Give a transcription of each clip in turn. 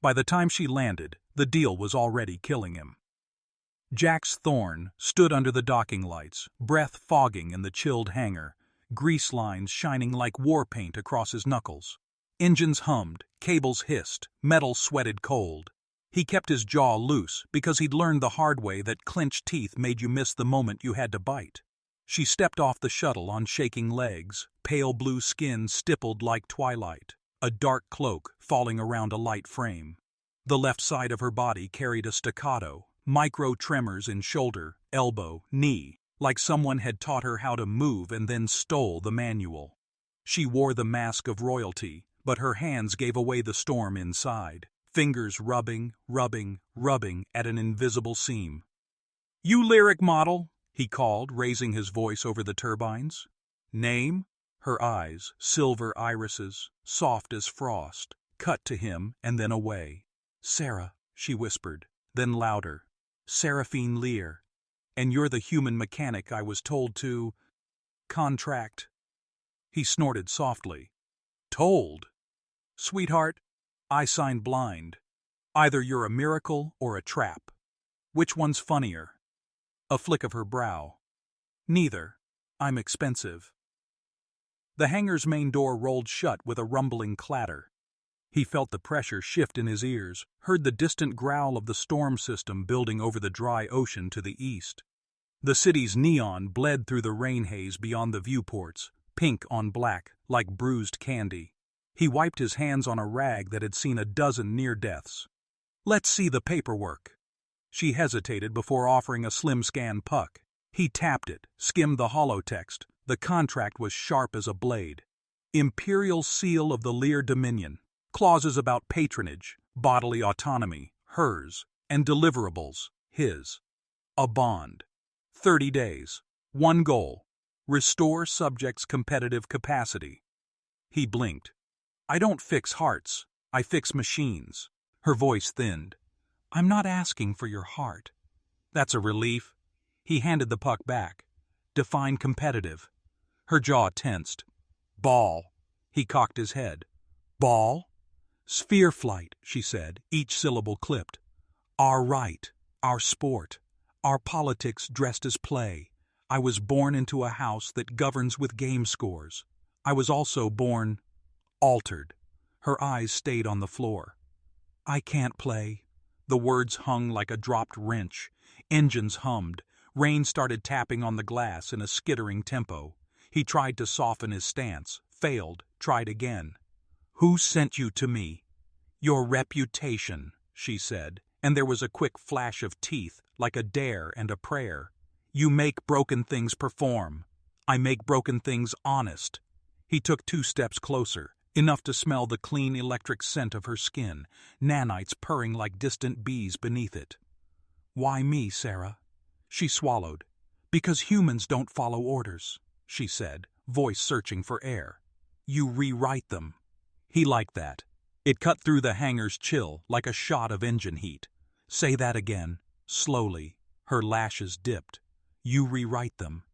By the time she landed, the deal was already killing him. Jax Thorne stood under the docking lights, breath fogging in the chilled hangar, grease lines shining like war paint across his knuckles. Engines hummed, cables hissed, metal sweated cold. He kept his jaw loose because he'd learned the hard way that clenched teeth made you miss the moment you had to bite. She stepped off the shuttle on shaking legs, pale blue skin stippled like twilight, a dark cloak falling around a light frame. The left side of her body carried a staccato, micro tremors in shoulder, elbow, knee, like someone had taught her how to move and then stole the manual. She wore the mask of royalty, but her hands gave away the storm inside, fingers rubbing at an invisible seam. "You lyric model," he called, raising his voice over the turbines. "Name?" Her eyes, silver irises, soft as frost, cut to him and then away. "Sarah," she whispered, then louder. "Seraphine Lear. And you're the human mechanic I was told to contract." He snorted softly. "Told? Sweetheart, I signed blind. Either you're a miracle or a trap. Which one's funnier?" A flick of her brow. "Neither. I'm expensive." The hangar's main door rolled shut with a rumbling clatter. He felt the pressure shift in his ears, heard the distant growl of the storm system building over the dry ocean to the east. The city's neon bled through the rain haze beyond the viewports, pink on black, like bruised candy. He wiped his hands on a rag that had seen a dozen near-deaths. "Let's see the paperwork." She hesitated before offering a slim scan puck. He tapped it, skimmed the holotext. The contract was sharp as a blade. Imperial seal of the Lear Dominion. Clauses about patronage, bodily autonomy, hers, and deliverables, his. A bond. 30 days. One goal. Restore subject's competitive capacity. He blinked. "I don't fix hearts. I fix machines." Her voice thinned. "I'm not asking for your heart." "That's a relief." He handed the puck back. "Define competitive." Her jaw tensed. "Ball." He cocked his head. "Ball?" "Sphere flight," she said, each syllable clipped. "Our right, our sport, our politics dressed as play. I was born into a house that governs with game scores. I was also born altered." Her eyes stayed on the floor. "I can't play." The words hung like a dropped wrench. Engines hummed. Rain started tapping on the glass in a skittering tempo. He tried to soften his stance, failed, tried again. "Who sent you to me?" "Your reputation," she said, and there was a quick flash of teeth, like a dare and a prayer. "You make broken things perform. I make broken things honest." He took 2 steps closer, enough to smell the clean electric scent of her skin, nanites purring like distant bees beneath it. "Why me, Sarah?" She swallowed. "Because humans don't follow orders," she said, voice searching for air. "You rewrite them." He liked that. It cut through the hangar's chill like a shot of engine heat. "Say that again." Slowly, her lashes dipped. "You rewrite them."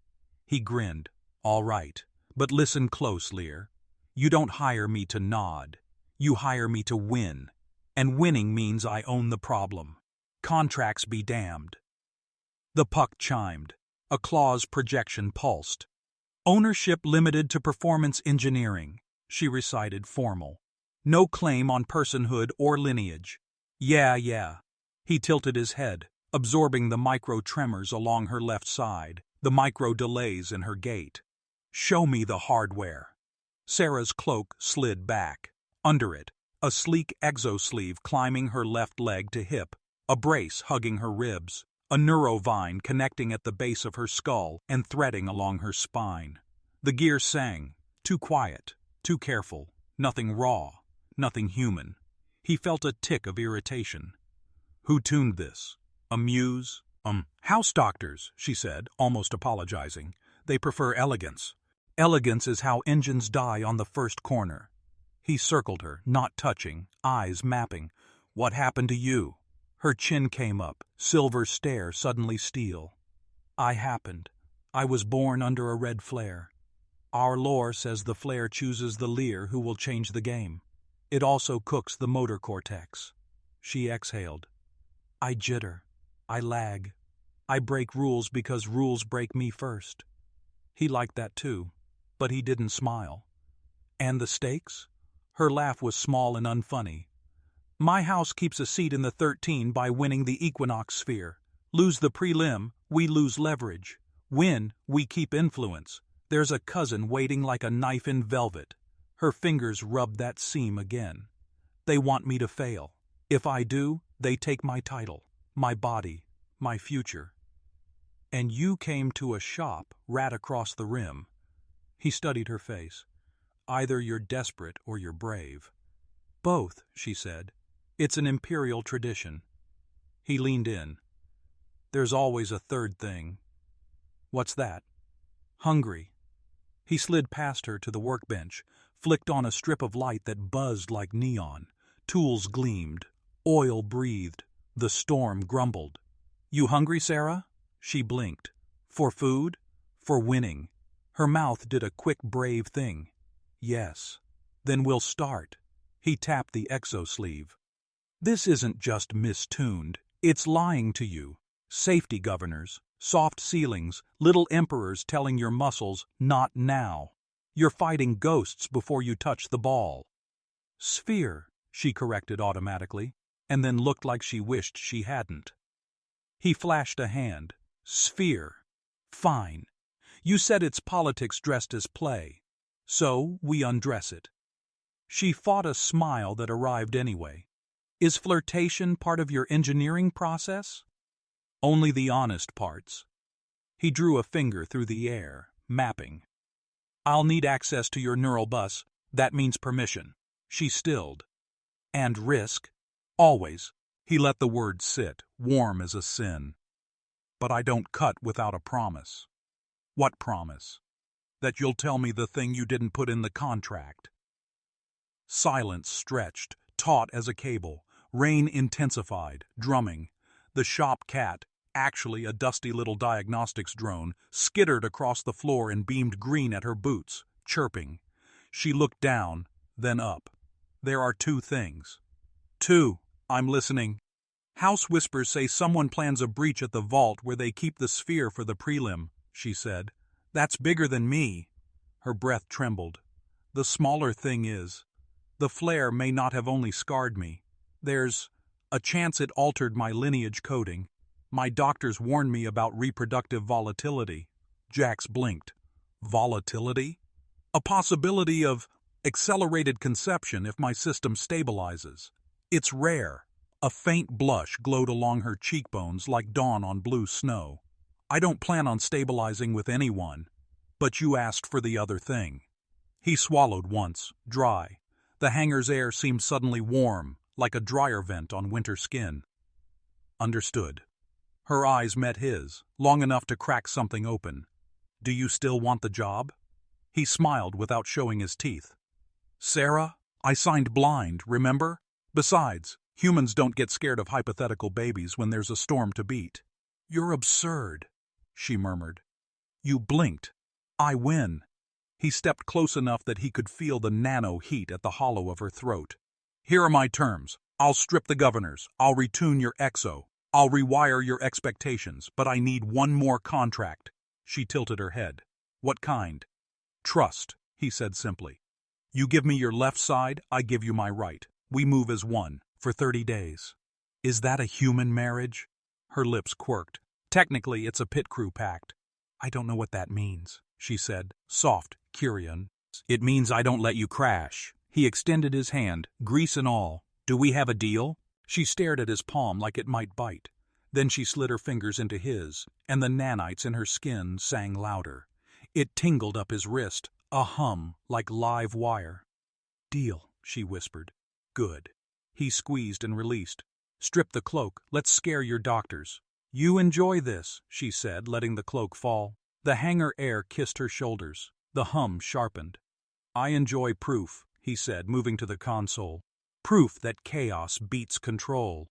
He grinned. "All right, but listen close, Lear. You don't hire me to nod. You hire me to win. And winning means I own the problem. Contracts be damned." The puck chimed. A clause projection pulsed. "Ownership limited to performance engineering," she recited formal. "No claim on personhood or lineage." Yeah. He tilted his head, absorbing the micro tremors along her left side, the micro delays in her gait. "Show me the hardware." Sarah's cloak slid back. Under it, a sleek exosleeve climbing her left leg to hip, a brace hugging her ribs, a neurovine connecting at the base of her skull and threading along her spine. The gear sang, too quiet, too careful, nothing raw, nothing human. He felt a tick of irritation. "Who tuned this? A muse?" "House doctors," she said, almost apologizing. "They prefer elegance. Elegance is how engines die on the first corner." He circled her, not touching, eyes mapping. "What happened to you?" Her chin came up, silver stare suddenly steel. "I happened. I was born under a red flare. Our lore says the flare chooses the Lear who will change the game. It also cooks the motor cortex." she exhaled. I jitter. I lag. I break rules because rules break me first. He liked that too, but he didn't smile. And the stakes? Her laugh was small and unfunny. My house keeps a seat in the 13 by winning the Equinox Sphere. Lose the prelim, we lose leverage. Win, we keep influence. There's a cousin waiting like a knife in velvet. Her fingers rubbed that seam again. They want me to fail. If I do, they take my title, my body, my future. And you came to a shop right across the rim. He studied her face. Either you're desperate or you're brave. Both, she said. It's an imperial tradition. He leaned in. There's always a third thing. What's that? Hungry. He slid past her to the workbench, flicked on a strip of light that buzzed like neon. Tools gleamed. Oil breathed. The storm grumbled. You hungry, Sarah? She blinked. For food? For winning. Her mouth did a quick, brave thing. Yes. Then we'll start. He tapped the exo sleeve. This isn't just mistuned. It's lying to you. Safety governors, soft ceilings, little emperors telling your muscles, not now. You're fighting ghosts before you touch the ball. Sphere, she corrected automatically, and then looked like she wished she hadn't. He flashed a hand. Sphere. Fine. You said it's politics dressed as play. So we undress it. She fought a smile that arrived anyway. Is flirtation part of your engineering process? Only the honest parts. He drew a finger through the air, mapping. I'll need access to your neural bus. That means permission. She stilled. And risk? Always. He let the word sit, warm as a sin. But I don't cut without a promise. What promise? That you'll tell me the thing you didn't put in the contract. Silence stretched, taut as a cable. Rain intensified, drumming. The shop cat, actually a dusty little diagnostics drone, skittered across the floor and beamed green at her boots, chirping. She looked down, then up. There are two things. Two. I'm listening. House whispers say someone plans a breach at the vault where they keep the sphere for the prelim, she said. That's bigger than me. Her breath trembled. The smaller thing is, the flare may not have only scarred me. There's a chance it altered my lineage coding. My doctors warned me about reproductive volatility. Jax blinked. Volatility? A possibility of accelerated conception if my system stabilizes. It's rare. A faint blush glowed along her cheekbones like dawn on blue snow. I don't plan on stabilizing with anyone. But you asked for the other thing. He swallowed once, dry. The hangar's air seemed suddenly warm, like a dryer vent on winter skin. Understood. Her eyes met his, long enough to crack something open. Do you still want the job? He smiled without showing his teeth. Sarah, I signed blind, remember? Besides, humans don't get scared of hypothetical babies when there's a storm to beat. You're absurd, she murmured. You blinked. I win. He stepped close enough that he could feel the nano heat at the hollow of her throat. Here are my terms. I'll strip the governors. I'll retune your exo. I'll rewire your expectations, but I need one more contract. She tilted her head. What kind? Trust, he said simply. You give me your left side, I give you my right. We move as one, for 30 days. Is that a human marriage? Her lips quirked. Technically, it's a pit crew pact. I don't know what that means, she said, soft, curious. It means I don't let you crash. He extended his hand, grease and all. Do we have a deal? She stared at his palm like it might bite. Then she slid her fingers into his, and the nanites in her skin sang louder. It tingled up his wrist, a hum like live wire. Deal, she whispered. Good. He squeezed and released. Strip the cloak, let's scare your doctors. You enjoy this, she said, letting the cloak fall. The hangar air kissed her shoulders. The hum sharpened. I enjoy proof, he said, moving to the console. Proof that chaos beats control.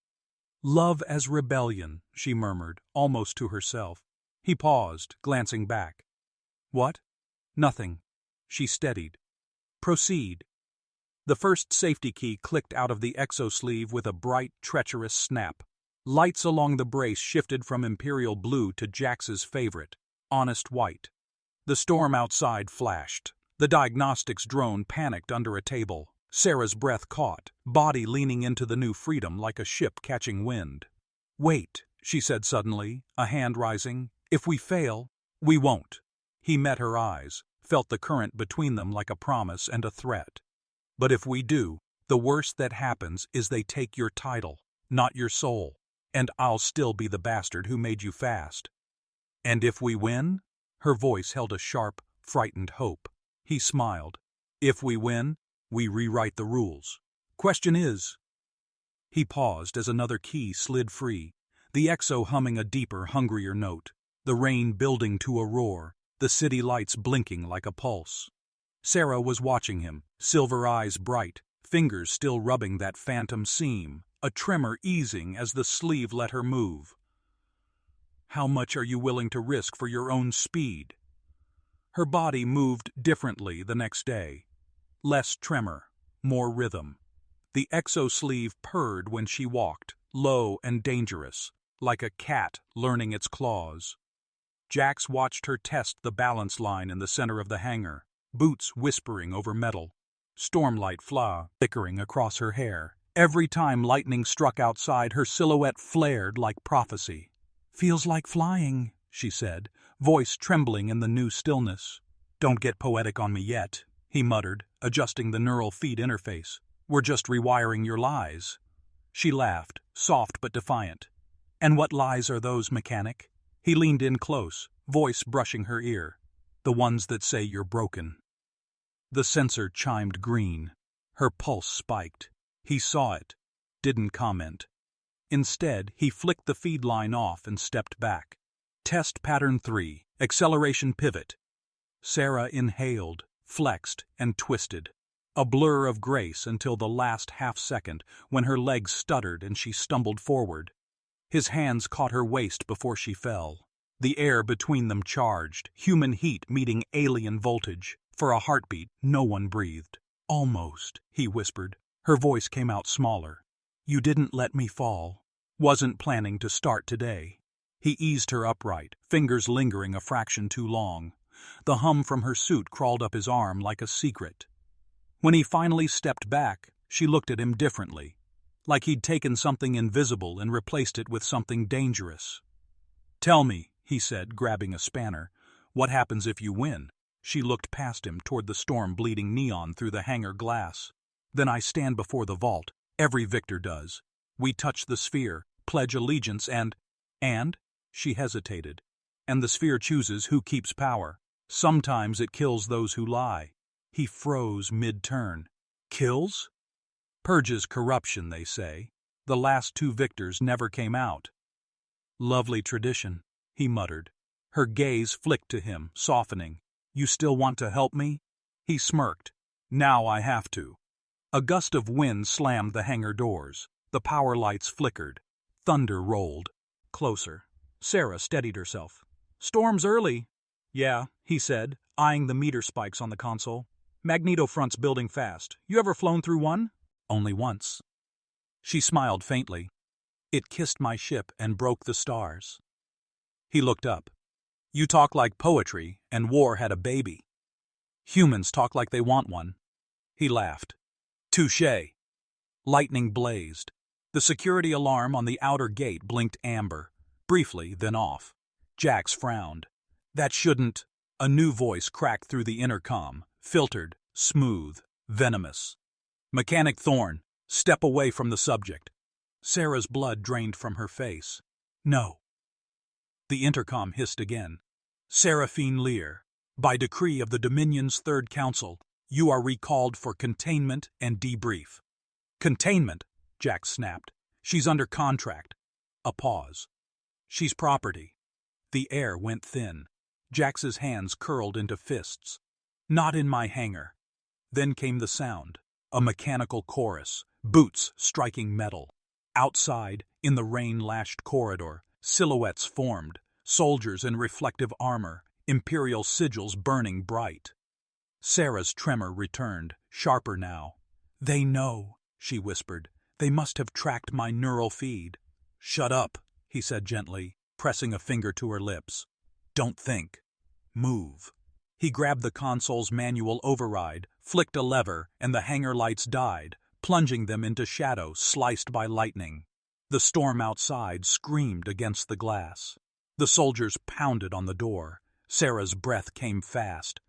Love as rebellion, she murmured, almost to herself. He paused, glancing back. What? Nothing. She steadied. Proceed. The first safety key clicked out of the exo-sleeve with a bright, treacherous snap. Lights along the brace shifted from imperial blue to Jax's favorite, honest white. The storm outside flashed. The diagnostics drone panicked under a table. Sarah's breath caught, body leaning into the new freedom like a ship catching wind. "Wait," she said suddenly, a hand rising. "If we fail, we won't." He met her eyes, felt the current between them like a promise and a threat. "But if we do, the worst that happens is they take your title, not your soul, and I'll still be the bastard who made you fast." "And if we win?" Her voice held a sharp, frightened hope. He smiled. "If we win, we rewrite the rules. Question is—" He paused as another key slid free, the exo humming a deeper, hungrier note, the rain building to a roar, the city lights blinking like a pulse. Sarah was watching him, silver eyes bright, fingers still rubbing that phantom seam, a tremor easing as the sleeve let her move. "How much are you willing to risk for your own speed?" Her body moved differently the next day. Less tremor, more rhythm. The exo-sleeve purred when she walked, low and dangerous, like a cat learning its claws. Jax watched her test the balance line in the center of the hangar, boots whispering over metal, stormlight flickering across her hair. Every time lightning struck outside, her silhouette flared like prophecy. "Feels like flying," she said, voice trembling in the new stillness. "Don't get poetic on me yet," he muttered, adjusting the neural feed interface. "We're just rewiring your lies." She laughed, soft but defiant. "And what lies are those, mechanic?" He leaned in close, voice brushing her ear. "The ones that say you're broken." The sensor chimed green. Her pulse spiked. He saw it, didn't comment. Instead, he flicked the feed line off and stepped back. Test pattern 3, acceleration pivot. Sarah inhaled, flexed, and twisted. A blur of grace until the last half-second when her legs stuttered and she stumbled forward. His hands caught her waist before she fell. The air between them charged, human heat meeting alien voltage. For a heartbeat, no one breathed. "Almost," he whispered. Her voice came out smaller. "You didn't let me fall. Wasn't planning to start today." He eased her upright, fingers lingering a fraction too long. The hum from her suit crawled up his arm like a secret. When he finally stepped back, she looked at him differently, like he'd taken something invisible and replaced it with something dangerous. "Tell me," he said, grabbing a spanner, "what happens if you win?" She looked past him toward the storm-bleeding neon through the hangar glass. "Then I stand before the vault. Every victor does. We touch the sphere, pledge allegiance, and..." She hesitated. "And the sphere chooses who keeps power. Sometimes it kills those who lie." He froze mid-turn. "Kills?" "Purges corruption, they say. The last 2 victors never came out." "Lovely tradition," he muttered. Her gaze flicked to him, softening. "You still want to help me?" He smirked. "Now I have to." A gust of wind slammed the hangar doors. The power lights flickered. Thunder rolled. Closer. Sarah steadied herself. "Storm's early." "Yeah," he said, eyeing the meter spikes on the console. "Magnetofront's building fast. You ever flown through one?" "Only once." She smiled faintly. "It kissed my ship and broke the stars." He looked up. "You talk like poetry, and war had a baby. Humans talk like they want one." He laughed. "Touché." Lightning blazed. The security alarm on the outer gate blinked amber, briefly, then off. Jax frowned. "That shouldn't—" A new voice cracked through the intercom, filtered, smooth, venomous. "Mechanic Thorne, step away from the subject." Sarah's blood drained from her face. "No." The intercom hissed again. "Seraphine Lear, by decree of the Dominion's Third Council, you are recalled for containment and debrief." "Containment?" Jax snapped. "She's under contract." A pause. "She's property." The air went thin. Jax's hands curled into fists. "Not in my hangar." Then came the sound. A mechanical chorus, boots striking metal. Outside, in the rain-lashed corridor, silhouettes formed, soldiers in reflective armor, imperial sigils burning bright. Sarah's tremor returned, sharper now. They know, she whispered. They must have tracked my neural feed. Shut up, he said gently, pressing a finger to her lips. Don't think. Move. He grabbed the console's manual override, flicked a lever, and the hangar lights died, plunging them into shadow sliced by lightning. The storm outside screamed against the glass. The soldiers pounded on the door. Sarah's breath came fast.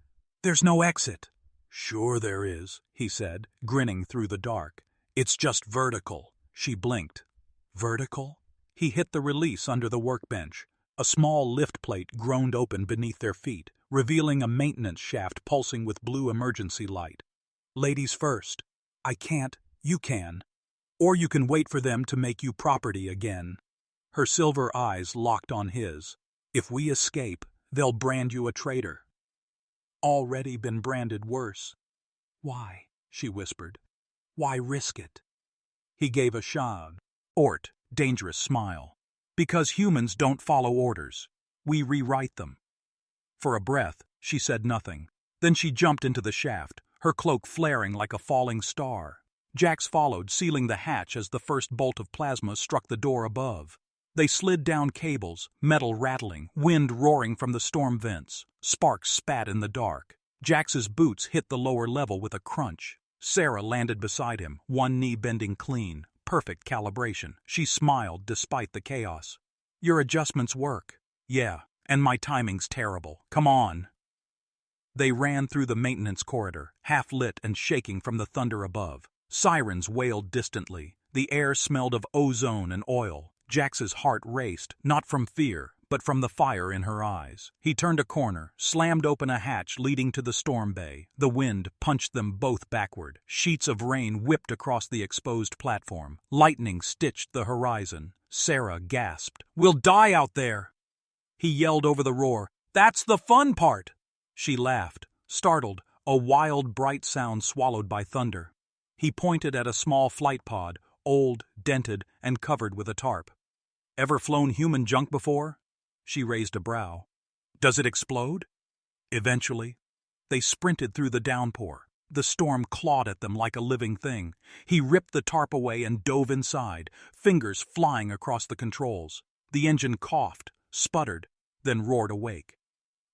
There's no exit. Sure there is, he said, grinning through the dark. It's just vertical. She blinked. Vertical? He hit the release under the workbench. A small lift plate groaned open beneath their feet, revealing a maintenance shaft pulsing with blue emergency light. Ladies first. I can't. You can. Or you can wait for them to make you property again. Her silver eyes locked on his. If we escape, they'll brand you a traitor. Already been branded worse. Why? She whispered. Why risk it? He gave a shove. Dangerous smile. Because humans don't follow orders. We rewrite them. For a breath, she said nothing. Then she jumped into the shaft, her cloak flaring like a falling star. Jax followed, sealing the hatch as the first bolt of plasma struck the door above. They slid down cables, metal rattling, wind roaring from the storm vents. Sparks spat in the dark. Jax's boots hit the lower level with a crunch. Sarah landed beside him, one knee bending clean. Perfect calibration. She smiled despite the chaos. Your adjustments work. Yeah, and my timing's terrible. Come on. They ran through the maintenance corridor, half lit and shaking from the thunder above. Sirens wailed distantly. The air smelled of ozone and oil. Jax's heart raced, not from fear, but from the fire in her eyes. He turned a corner, slammed open a hatch leading to the storm bay. The wind punched them both backward. Sheets of rain whipped across the exposed platform. Lightning stitched the horizon. Sarah gasped. We'll die out there! He yelled over the roar. That's the fun part! She laughed, startled, a wild, bright sound swallowed by thunder. He pointed at a small flight pod, old, dented, and covered with a tarp. Ever flown human junk before? She raised a brow. Does it explode? Eventually. They sprinted through the downpour. The storm clawed at them like a living thing. He ripped the tarp away and dove inside, fingers flying across the controls. The engine coughed, sputtered, then roared awake.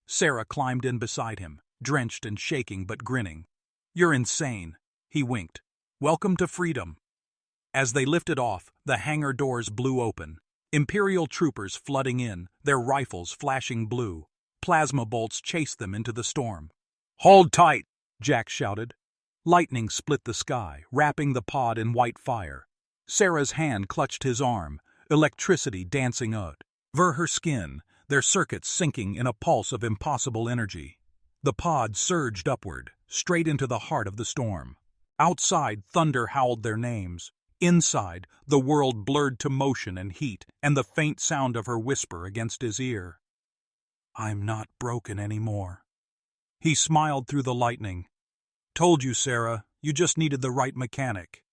Sarah climbed in beside him, drenched and shaking but grinning. You're insane, he winked. Welcome to freedom. As they lifted off, the hangar doors blew open. Imperial troopers flooding in, their rifles flashing blue. Plasma bolts chased them into the storm. Hold tight, Jax shouted. Lightning split the sky, wrapping the pod in white fire. Sarah's hand clutched his arm, electricity dancing over her skin, their circuits sinking in a pulse of impossible energy. The pod surged upward, straight into the heart of the storm. Outside, thunder howled their names. Inside, the world blurred to motion and heat, and the faint sound of her whisper against his ear. I'm not broken anymore. He smiled through the lightning. Told you, Sarah, you just needed the right mechanic.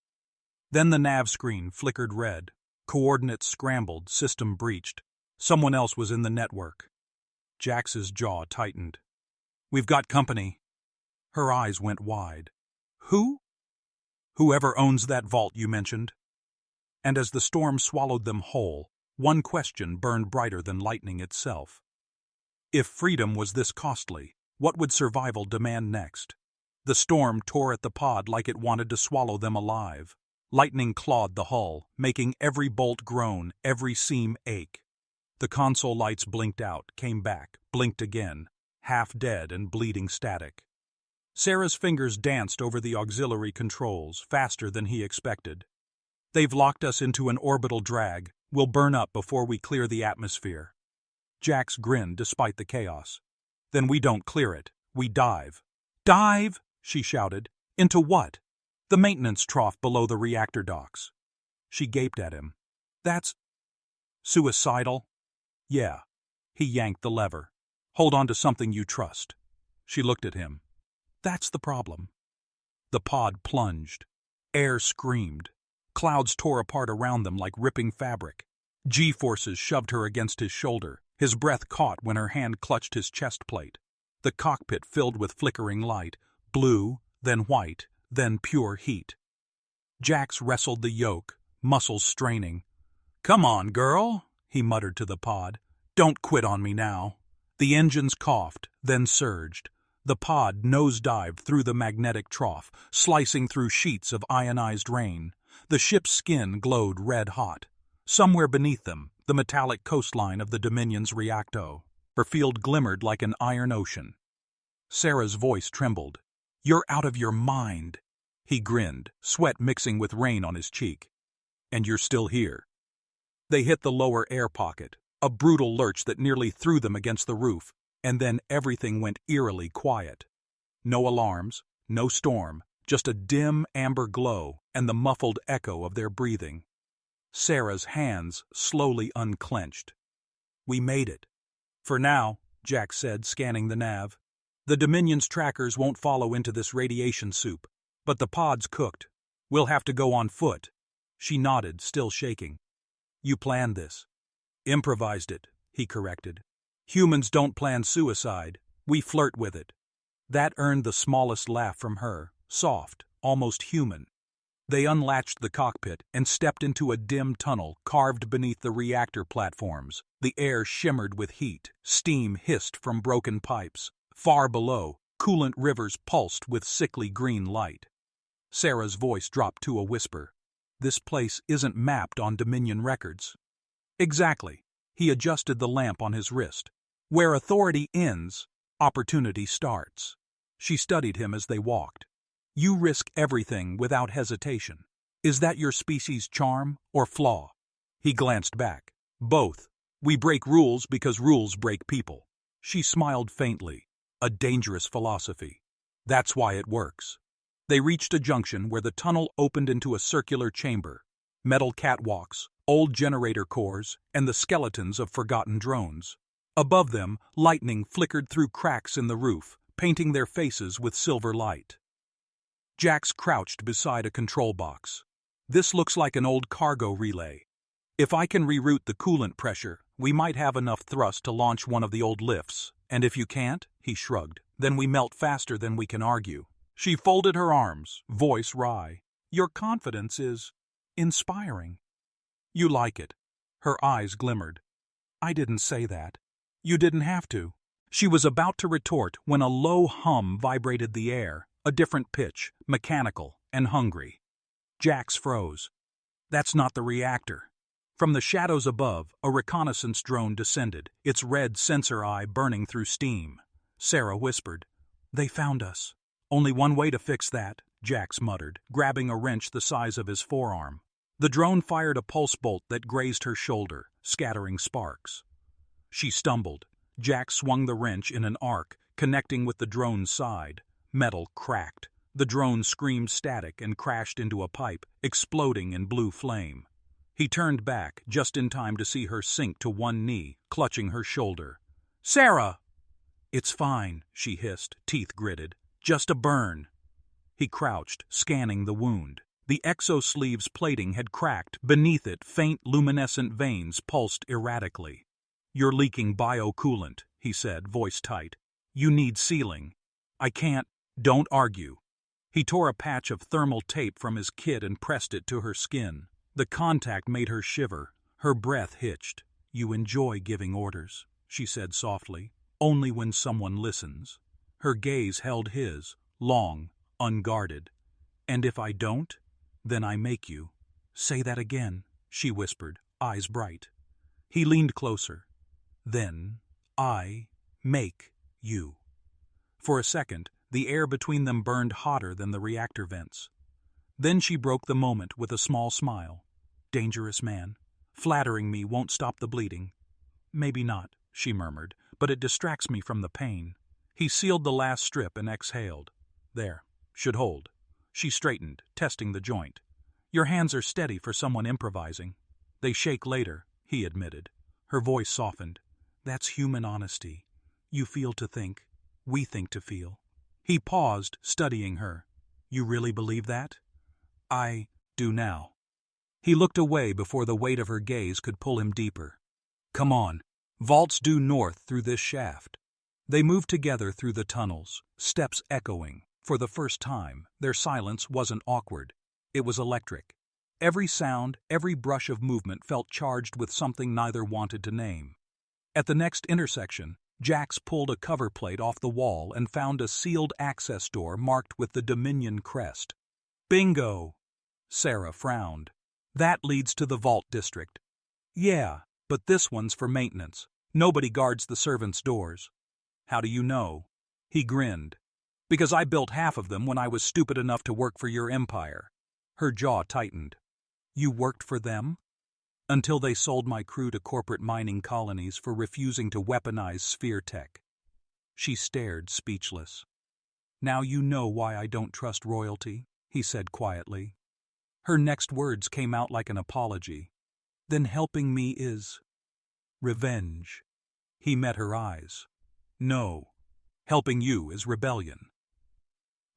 Then the nav screen flickered red. Coordinates scrambled, system breached. Someone else was in the network. Jax's jaw tightened. We've got company. Her eyes went wide. Who? Whoever owns that vault you mentioned. And as the storm swallowed them whole, one question burned brighter than lightning itself. If freedom was this costly, what would survival demand next? The storm tore at the pod like it wanted to swallow them alive. Lightning clawed the hull, making every bolt groan, every seam ache. The console lights blinked out, came back, blinked again, half dead and bleeding static. Sarah's fingers danced over the auxiliary controls, faster than he expected. They've locked us into an orbital drag. We'll burn up before we clear the atmosphere. Jax grinned despite the chaos. Then we don't clear it. We dive. Dive? She shouted. Into what? The maintenance trough below the reactor docks. She gaped at him. That's suicidal? Yeah. He yanked the lever. Hold on to something you trust. She looked at him. That's the problem. The pod plunged. Air screamed. Clouds tore apart around them like ripping fabric. G-forces shoved her against his shoulder. His breath caught when her hand clutched his chest plate. The cockpit filled with flickering light, blue, then white, then pure heat. Jax wrestled the yoke, muscles straining. "Come on, girl," he muttered to the pod. "Don't quit on me now." The engines coughed, then surged. The pod nosedived through the magnetic trough, slicing through sheets of ionized rain. The ship's skin glowed red-hot. Somewhere beneath them, the metallic coastline of the Dominion's reacto. Her field glimmered like an iron ocean. Sarah's voice trembled. "You're out of your mind." He grinned, sweat mixing with rain on his cheek. "And you're still here." They hit the lower air pocket, a brutal lurch that nearly threw them against the roof, and then everything went eerily quiet. No alarms, no storm, just a dim amber glow and the muffled echo of their breathing. Sarah's hands slowly unclenched. "We made it." "For now," Jack said, scanning the nav. "The Dominion's trackers won't follow into this radiation soup, but the pod's cooked. We'll have to go on foot." She nodded, still shaking. "You planned this." "Improvised it," he corrected. "Humans don't plan suicide. We flirt with it." That earned the smallest laugh from her, soft, almost human. They unlatched the cockpit and stepped into a dim tunnel carved beneath the reactor platforms. The air shimmered with heat, steam hissed from broken pipes. Far below, coolant rivers pulsed with sickly green light. Sarah's voice dropped to a whisper. "This place isn't mapped on Dominion records." "Exactly." He adjusted the lamp on his wrist. "Where authority ends, opportunity starts." She studied him as they walked. "You risk everything without hesitation. Is that your species' charm or flaw?" He glanced back. "Both. We break rules because rules break people." She smiled faintly. "A dangerous philosophy. That's why it works." They reached a junction where the tunnel opened into a circular chamber. Metal catwalks, old generator cores, and the skeletons of forgotten drones. Above them, lightning flickered through cracks in the roof, painting their faces with silver light. Jax crouched beside a control box. "This looks like an old cargo relay. If I can reroute the coolant pressure, we might have enough thrust to launch one of the old lifts. And if you can't," he shrugged, "then we melt faster than we can argue." She folded her arms, voice wry. "Your confidence is inspiring." "You like it." Her eyes glimmered. "I didn't say that." "You didn't have to." She was about to retort when a low hum vibrated the air, a different pitch, mechanical and hungry. Jax froze. "That's not the reactor." From the shadows above, a reconnaissance drone descended, its red sensor eye burning through steam. Sarah whispered, "They found us." "Only one way to fix that," Jax muttered, grabbing a wrench the size of his forearm. The drone fired a pulse bolt that grazed her shoulder, scattering sparks. She stumbled. Jax swung the wrench in an arc, connecting with the drone's side. Metal cracked. The drone screamed static and crashed into a pipe, exploding in blue flame. He turned back, just in time to see her sink to one knee, clutching her shoulder. "Sarah!" "It's fine," she hissed, teeth gritted. "Just a burn." He crouched, scanning the wound. The exosleeve's plating had cracked. Beneath it, faint luminescent veins pulsed erratically. "You're leaking biocoolant," he said, voice tight. "You need sealing." "I can't." "Don't argue." He tore a patch of thermal tape from his kit and pressed it to her skin. The contact made her shiver. Her breath hitched. "You enjoy giving orders," she said softly. "Only when someone listens." Her gaze held his, long, unguarded. "And if I don't, then I make you." "Say that again," she whispered, eyes bright. He leaned closer. "Then I make you." For a second, the air between them burned hotter than the reactor vents. Then she broke the moment with a small smile. "Dangerous man. Flattering me won't stop the bleeding." "Maybe not," she murmured, "but it distracts me from the pain." He sealed the last strip and exhaled. "There. Should hold." She straightened, testing the joint. "Your hands are steady for someone improvising." "They shake later," he admitted. Her voice softened. "That's human honesty. You feel to think. We think to feel." He paused, studying her. "You really believe that?" "I do now." He looked away before the weight of her gaze could pull him deeper. "Come on. Vaults due north through this shaft." They moved together through the tunnels, steps echoing. For the first time, their silence wasn't awkward. It was electric. Every sound, every brush of movement felt charged with something neither wanted to name. At the next intersection, Jax pulled a cover plate off the wall and found a sealed access door marked with the Dominion crest. Bingo! Sarah frowned. That leads to the vault district. Yeah, but this one's for maintenance. Nobody guards the servants' doors. How do you know? He grinned. Because I built half of them when I was stupid enough to work for your empire. Her jaw tightened. You worked for them? Until they sold my crew to corporate mining colonies for refusing to weaponize sphere tech. She stared, speechless. Now you know why I don't trust royalty, he said quietly. Her next words came out like an apology. Then helping me is revenge. He met her eyes. No, helping you is rebellion.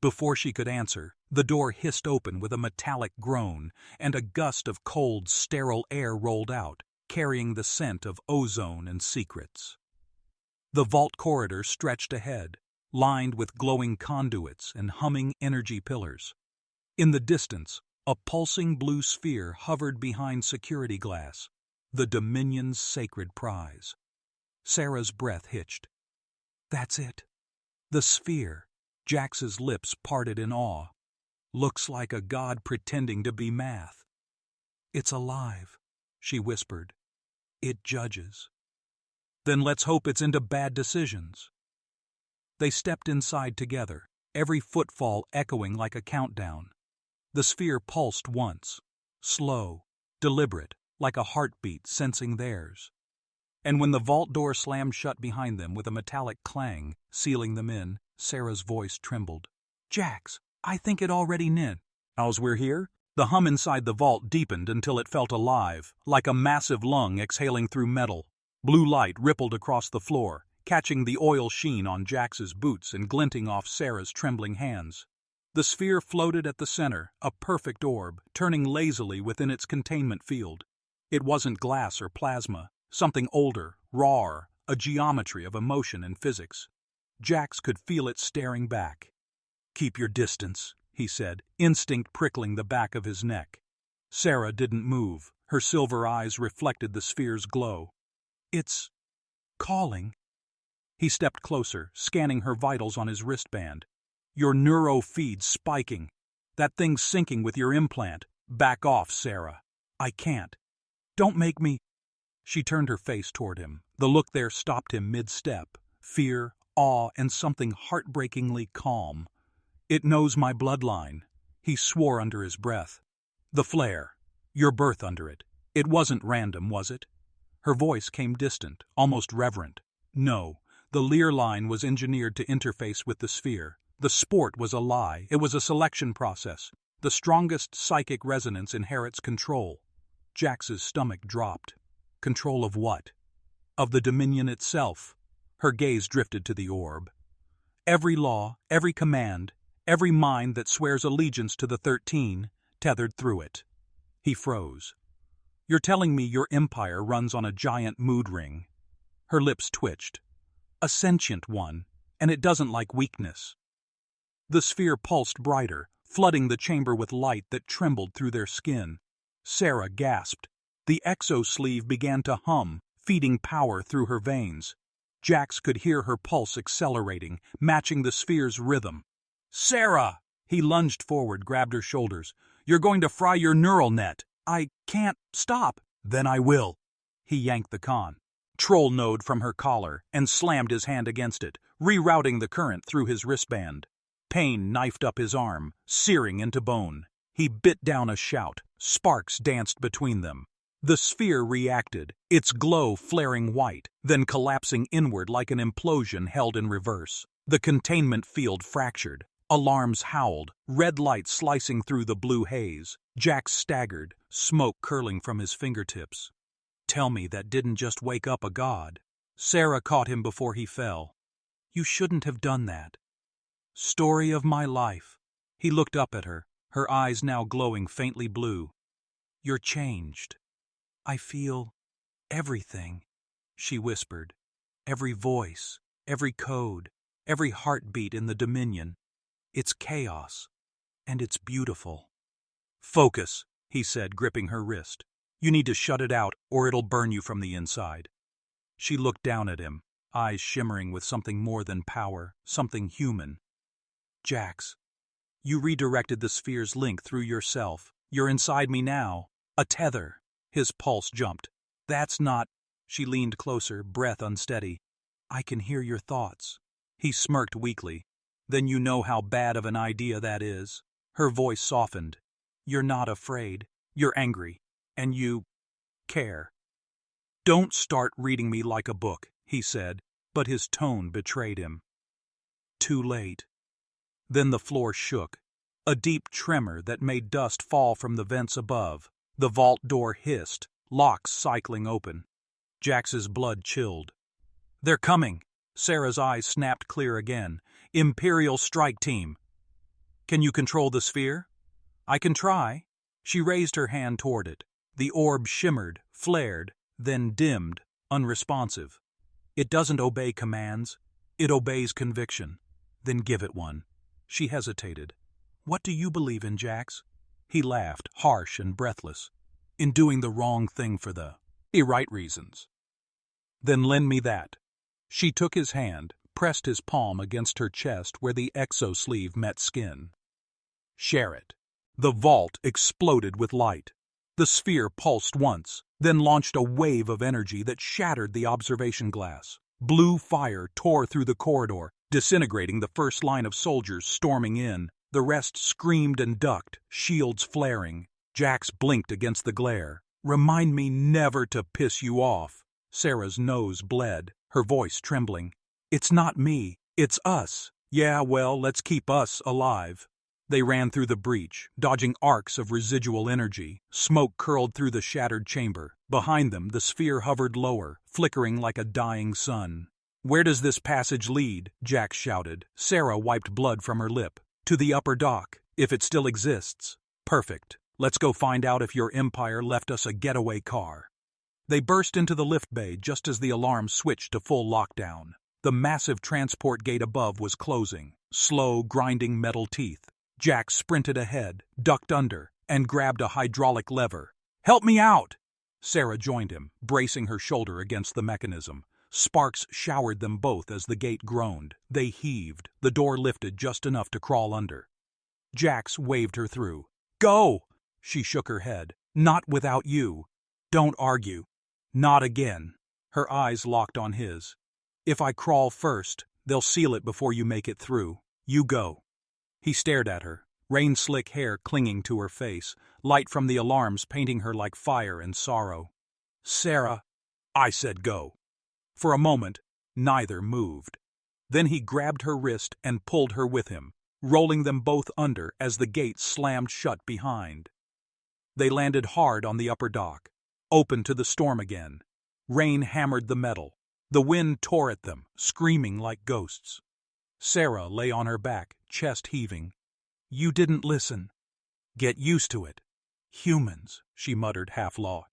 Before she could answer, the door hissed open with a metallic groan, and a gust of cold, sterile air rolled out, carrying the scent of ozone and secrets. The vault corridor stretched ahead, lined with glowing conduits and humming energy pillars. In the distance, a pulsing blue sphere hovered behind security glass, the Dominion's sacred prize. Sarah's breath hitched. That's it. The sphere. Jax's lips parted in awe. Looks like a god pretending to be math. It's alive, she whispered. It judges. Then let's hope it's into bad decisions. They stepped inside together, every footfall echoing like a countdown. The sphere pulsed once, slow, deliberate, like a heartbeat sensing theirs. And when the vault door slammed shut behind them with a metallic clang, sealing them in, Sarah's voice trembled. Jax, I think it already knit. As we're here? The hum inside the vault deepened until it felt alive, like a massive lung exhaling through metal. Blue light rippled across the floor, catching the oil sheen on Jax's boots and glinting off Sarah's trembling hands. The sphere floated at the center, a perfect orb, turning lazily within its containment field. It wasn't glass or plasma, something older, rawer, a geometry of emotion and physics. Jax could feel it staring back. Keep your distance, he said, instinct prickling the back of his neck. Sarah didn't move. Her silver eyes reflected the sphere's glow. It's calling. He stepped closer, scanning her vitals on his wristband. Your neuro feed's spiking. That thing's syncing with your implant. Back off, Sarah. I can't. Don't make me. She turned her face toward him. The look there stopped him mid-step. Fear, awe, and something heartbreakingly calm. It knows my bloodline, he swore under his breath. The flare. Your birth under it. It wasn't random, was it? Her voice came distant, almost reverent. No, the Lear line was engineered to interface with the sphere. The sport was a lie. It was a selection process. The strongest psychic resonance inherits control. Jax's stomach dropped. Control of what? Of the Dominion itself. Her gaze drifted to the orb. Every law, every command, every mind that swears allegiance to the 13, tethered through it. He froze. You're telling me your empire runs on a giant mood ring. Her lips twitched. A sentient one, and it doesn't like weakness. The sphere pulsed brighter, flooding the chamber with light that trembled through their skin. Sarah gasped. The exo-sleeve began to hum, feeding power through her veins. Jax could hear her pulse accelerating, matching the sphere's rhythm. Sarah! He lunged forward, grabbed her shoulders. You're going to fry your neural net. I can't stop. Then I will. He yanked the con. Troll node from her collar and slammed his hand against it, rerouting the current through his wristband. Pain knifed up his arm, searing into bone. He bit down a shout. Sparks danced between them. The sphere reacted, its glow flaring white, then collapsing inward like an implosion held in reverse. The containment field fractured. Alarms howled, red light slicing through the blue haze. Jax staggered, smoke curling from his fingertips. Tell me that didn't just wake up a god. Sarah caught him before he fell. You shouldn't have done that. Story of my life. He looked up at her, her eyes now glowing faintly blue. You're changed. I feel everything, she whispered. Every voice, every code, every heartbeat in the Dominion. It's chaos, and it's beautiful. Focus, he said, gripping her wrist. You need to shut it out, or it'll burn you from the inside. She looked down at him, eyes shimmering with something more than power, something human. Jax, you redirected the sphere's link through yourself. You're inside me now. A tether. His pulse jumped. That's not... She leaned closer, breath unsteady. I can hear your thoughts. He smirked weakly. Then you know how bad of an idea that is. Her voice softened. You're not afraid. You're angry. And you... care. Don't start reading me like a book, he said, but his tone betrayed him. Too late. Then the floor shook. A deep tremor that made dust fall from the vents above. The vault door hissed, locks cycling open. Jax's blood chilled. They're coming. Sarah's eyes snapped clear again. Imperial strike team. Can you control the sphere? I can try. She raised her hand toward it. The orb shimmered, flared, then dimmed, unresponsive. It doesn't obey commands. It obeys conviction. Then give it one. She hesitated. What do you believe in, Jax? He laughed, harsh and breathless. In doing the wrong thing for the right reasons. Then lend me that. She took his hand, pressed his palm against her chest where the exo-sleeve met skin. Share it. The vault exploded with light. The sphere pulsed once, then launched a wave of energy that shattered the observation glass. Blue fire tore through the corridor, disintegrating the first line of soldiers storming in. The rest screamed and ducked, shields flaring. Jax blinked against the glare. Remind me never to piss you off. Sarah's nose bled, her voice trembling. It's not me, it's us. Yeah, well, let's keep us alive. They ran through the breach, dodging arcs of residual energy. Smoke curled through the shattered chamber. Behind them, the sphere hovered lower, flickering like a dying sun. Where does this passage lead? Jax shouted. Sarah wiped blood from her lip. To the upper dock, if it still exists. Perfect. Let's go find out if your empire left us a getaway car. They burst into the lift bay just as the alarm switched to full lockdown. The massive transport gate above was closing, slow, grinding metal teeth. Jax sprinted ahead, ducked under, and grabbed a hydraulic lever. Help me out! Sarah joined him, bracing her shoulder against the mechanism. Sparks showered them both as the gate groaned. They heaved, the door lifted just enough to crawl under. Jax waved her through. Go! She shook her head. Not without you. Don't argue. Not again. Her eyes locked on his. If I crawl first, they'll seal it before you make it through. You go. He stared at her, rain-slick hair clinging to her face, light from the alarms painting her like fire and sorrow. Sarah, I said go. For a moment, neither moved. Then he grabbed her wrist and pulled her with him, rolling them both under as the gate slammed shut behind. They landed hard on the upper dock, open to the storm again. Rain hammered the metal. The wind tore at them, screaming like ghosts. Sarah lay on her back, chest heaving. You didn't listen. Get used to it. Humans, she muttered half-law.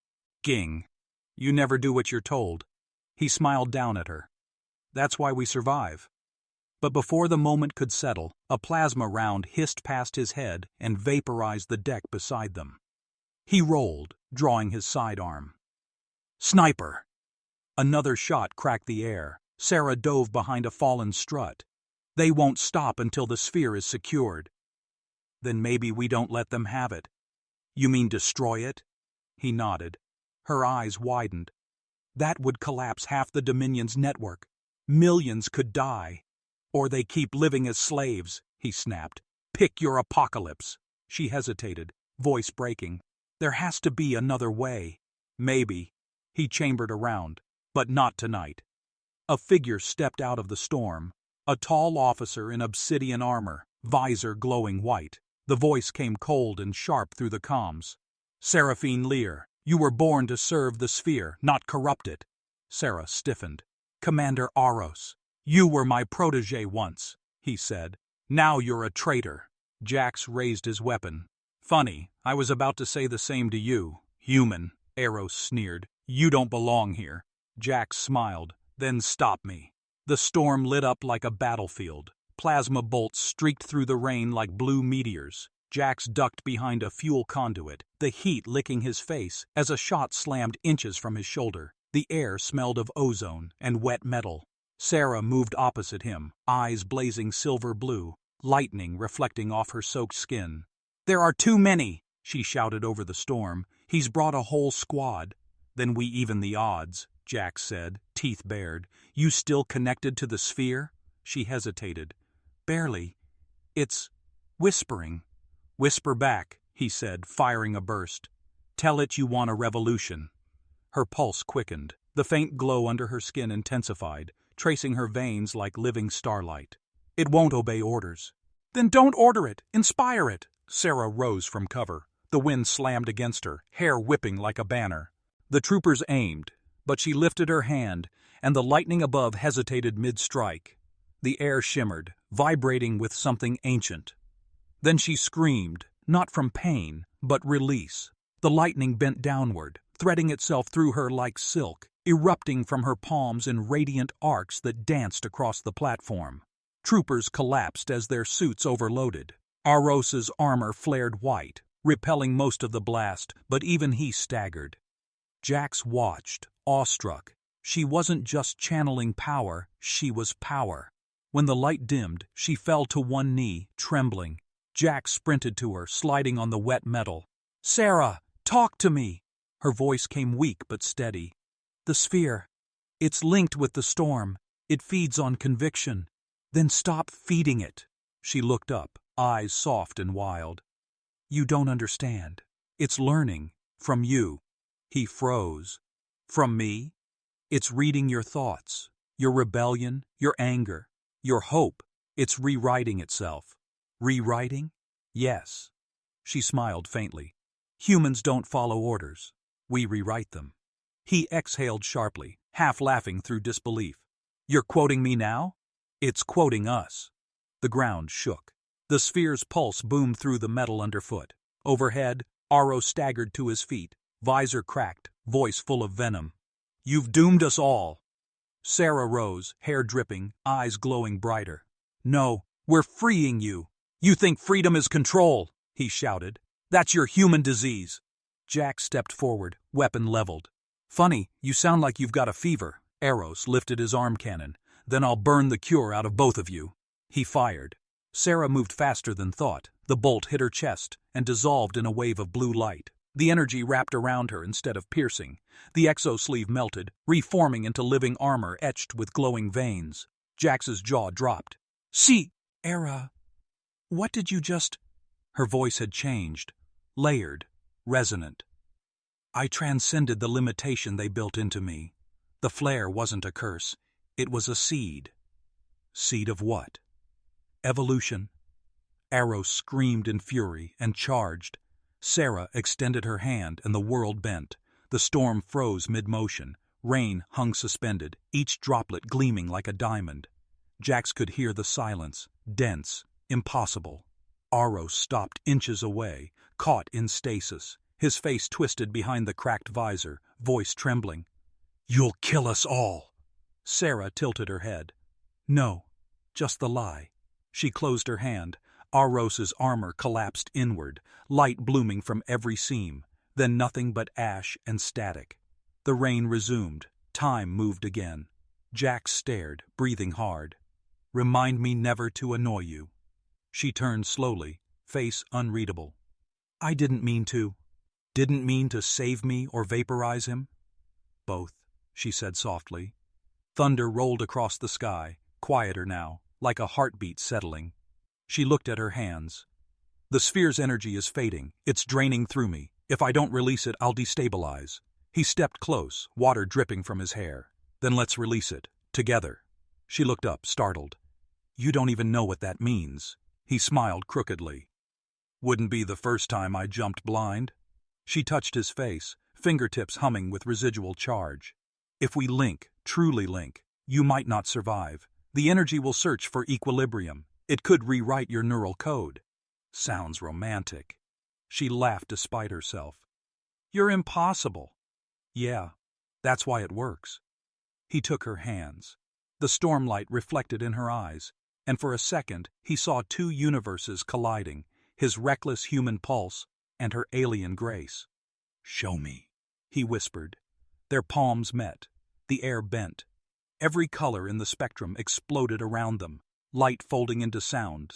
Ging. You never do what you're told. He smiled down at her. That's why we survive. But before the moment could settle, a plasma round hissed past his head and vaporized the deck beside them. He rolled, drawing his sidearm. Sniper! Another shot cracked the air. Sarah dove behind a fallen strut. They won't stop until the sphere is secured. Then maybe we don't let them have it. You mean destroy it? He nodded. Her eyes widened. That would collapse half the Dominion's network. Millions could die. Or they keep living as slaves, he snapped. Pick your apocalypse. She hesitated, voice breaking. There has to be another way. Maybe. He chambered around. But not tonight. A figure stepped out of the storm. A tall officer in obsidian armor, visor glowing white. The voice came cold and sharp through the comms. Seraphine Lear, you were born to serve the sphere, not corrupt it. Sarah stiffened. Commander Aros, you were my protege once, he said. Now you're a traitor. Jax raised his weapon. Funny, I was about to say the same to you, human, Aros sneered. You don't belong here. Jax smiled. Then stop me. The storm lit up like a battlefield. Plasma bolts streaked through the rain like blue meteors. Jax ducked behind a fuel conduit, the heat licking his face as a shot slammed inches from his shoulder. The air smelled of ozone and wet metal. Sarah moved opposite him, eyes blazing silver blue, lightning reflecting off her soaked skin. "There are too many," she shouted over the storm. "He's brought a whole squad." "Then we even the odds," Jax said, teeth bared. "You still connected to the sphere?" She hesitated. "Barely. It's whispering." "Whisper back," he said, firing a burst. "Tell it you want a revolution." Her pulse quickened. The faint glow under her skin intensified, tracing her veins like living starlight. "It won't obey orders." "Then don't order it. Inspire it." Sarah rose from cover. The wind slammed against her, hair whipping like a banner. The troopers aimed, but she lifted her hand, and the lightning above hesitated mid-strike. The air shimmered, vibrating with something ancient. Then she screamed, not from pain, but release. The lightning bent downward, threading itself through her like silk, erupting from her palms in radiant arcs that danced across the platform. Troopers collapsed as their suits overloaded. Aros's armor flared white, repelling most of the blast, but even he staggered. Jax watched, awestruck. She wasn't just channeling power, she was power. When the light dimmed, she fell to one knee, trembling. Jax sprinted to her, sliding on the wet metal. "Sarah, talk to me!" Her voice came weak but steady. "The sphere. It's linked with the storm. It feeds on conviction. Then stop feeding it." She looked up, eyes soft and wild. "You don't understand. It's learning. From you." He froze. "From me?" "It's reading your thoughts. Your rebellion, your anger, your hope. It's rewriting itself." "Rewriting?" "Yes." She smiled faintly. "Humans don't follow orders. We rewrite them." He exhaled sharply, half laughing through disbelief. "You're quoting me now?" "It's quoting us." The ground shook. The sphere's pulse boomed through the metal underfoot. Overhead, Aro staggered to his feet, visor cracked, voice full of venom. "You've doomed us all." Sarah rose, hair dripping, eyes glowing brighter. "No, we're freeing you. You think freedom is control," he shouted. "That's your human disease." Jax stepped forward, weapon leveled. "Funny, you sound like you've got a fever." Eros lifted his arm cannon. "Then I'll burn the cure out of both of you." He fired. Sarah moved faster than thought. The bolt hit her chest and dissolved in a wave of blue light. The energy wrapped around her instead of piercing. The exosleeve melted, reforming into living armor etched with glowing veins. Jax's jaw dropped. "See, Era, what did you just—" Her voice had changed, layered, resonant. "I transcended the limitation they built into me. The flare wasn't a curse. It was a seed." "Seed of what?" "Evolution." Arrow screamed in fury and charged. Sarah extended her hand and the world bent. The storm froze mid-motion. Rain hung suspended, each droplet gleaming like a diamond. Jax could hear the silence, dense, impossible. Aro stopped inches away, caught in stasis, his face twisted behind the cracked visor, voice trembling. "You'll kill us all." Sarah tilted her head. "No, just the lie." She closed her hand. Aros's armor collapsed inward, light blooming from every seam, then nothing but ash and static. The rain resumed. Time moved again. Jax stared, breathing hard. "Remind me never to annoy you." She turned slowly, face unreadable. "I didn't mean to." "Didn't mean to save me or vaporize him?" "Both," she said softly. Thunder rolled across the sky, quieter now, like a heartbeat settling. She looked at her hands. "The sphere's energy is fading. It's draining through me. If I don't release it, I'll destabilize." He stepped close, water dripping from his hair. "Then let's release it. Together." She looked up, startled. "You don't even know what that means." He smiled crookedly. "Wouldn't be the first time I jumped blind." She touched his face, fingertips humming with residual charge. "If we link, truly link, you might not survive. The energy will search for equilibrium. It could rewrite your neural code." "Sounds romantic." She laughed despite herself. "You're impossible." "Yeah, that's why it works." He took her hands. The stormlight reflected in her eyes, and for a second he saw two universes colliding, his reckless human pulse and her alien grace. "Show me," he whispered. Their palms met. The air bent. Every color in the spectrum exploded around them, light folding into sound,